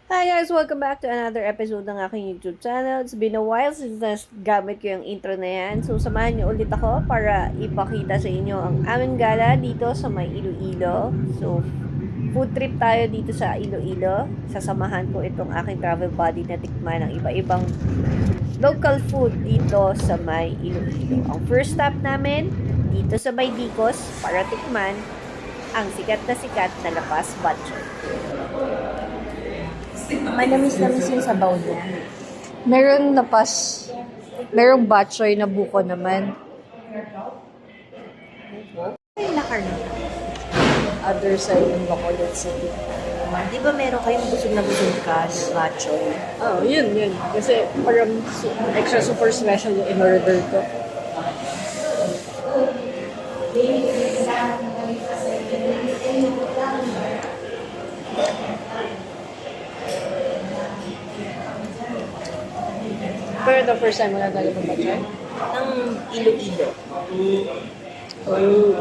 Hi guys! Welcome back to another episode ng aking YouTube channel. It's been a while since gamit ko yung intro na yan. So, samahan niyo ulit ako para ipakita sa inyo ang aming gala dito sa may Iloilo. So, food trip tayo dito sa Iloilo. Sasamahan ko itong aking travel buddy na tikman ng iba-ibang local food dito sa may Iloilo. Ang first stop namin, dito sa may Dicos para tikman ang sikat na lapas batchoy. Manamis-namis yung sabaw niya. Merong lapas, merong batchoy na buko naman. Ay, nakarni. Other side ng Bacolod City. Di ba meron kayong busog na busog ka na bachoy? Oh, yun. Kasi parang extra super special yung in-order ko. Pero the first time mo na talaga batchoy? Ng Iloilo. Oh.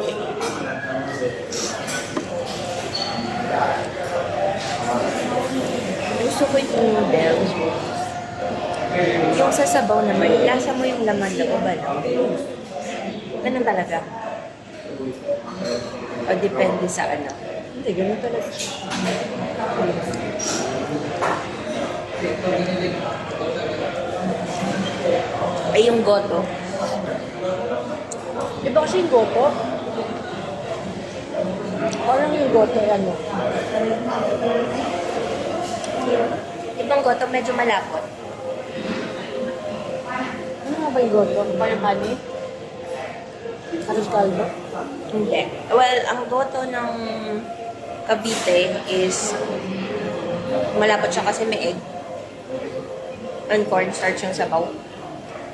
Gusto ko yung noodles. Yung sa sabaw naman, lasa mo yung laman loob, ano? Ganun talaga. O depende sa ano. Hindi, ganun talaga siya. Ay, yung goto. Iba kasi yung goto. Parang yung goto, ano? Ibang goto, medyo malapot. Ano nga ba yung goto? Parang kani? Aros kaldo? Hindi. Well, ang goto ng Cavite is malapot siya kasi may egg. And cornstarch yung sabaw.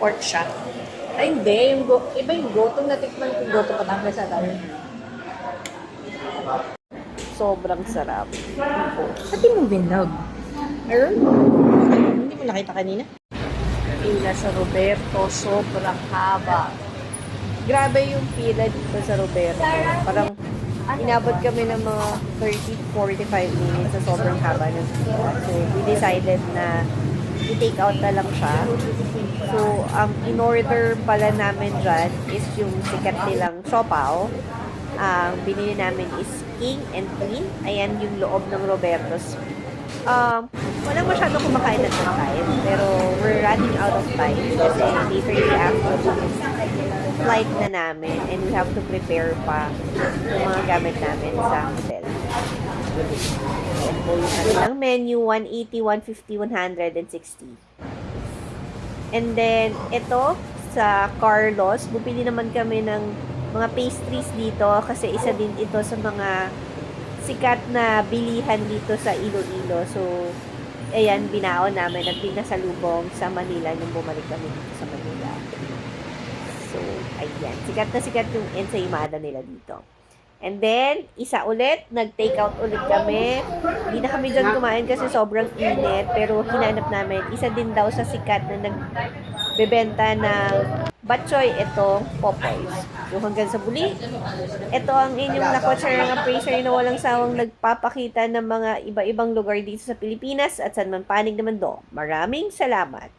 Pork siya. Ay, hindi. Iba yung goto. Natikman ko yung goto Batangas sa tayo. Sobrang sarap. Pati mo binlog. Meron? Hindi mo nakita kanina? Pila sa Roberto. Sobrang haba. Grabe yung pila dito sa Roberto. Parang inabot kami ng mga 30-45 minutes sa sobrang haba ng pila. So, we decided na i-take out na lang siya. So, ang in-order pala namin dyan is yung sikat nilang siopaw. Ang binili namin is King and Queen. Ayan yung loob ng Roberto's. Walang masyado kumakain at kumakain. Pero we're running out of time kasi later after flight na namin and we have to prepare pa yung mga gamit namin sa hotel. Ayan po yung kanilang menu, 180, 150, 160. And then, ito, sa Carlos, bumili naman kami ng mga pastries dito kasi isa din ito sa mga sikat na bilihan dito sa Iloilo. So, ayan, binaon namin at pinasalubong sa Manila nung bumalik kami dito sa Manila. So, ayan. Sikat yung ensaymada nila dito. And then, isa ulit, nag-take out ulit kami. Hindi na kami dyan kumain kasi sobrang init. Pero hinanap namin, isa din daw sa sikat na nagbebenta ng batchoy, itong Popoy's. So, hanggang sa muli, ito ang inyong nakotsyar ng appraiser na walang sawang nagpapakita ng mga iba-ibang lugar dito sa Pilipinas at saan man panig naman do. Maraming salamat!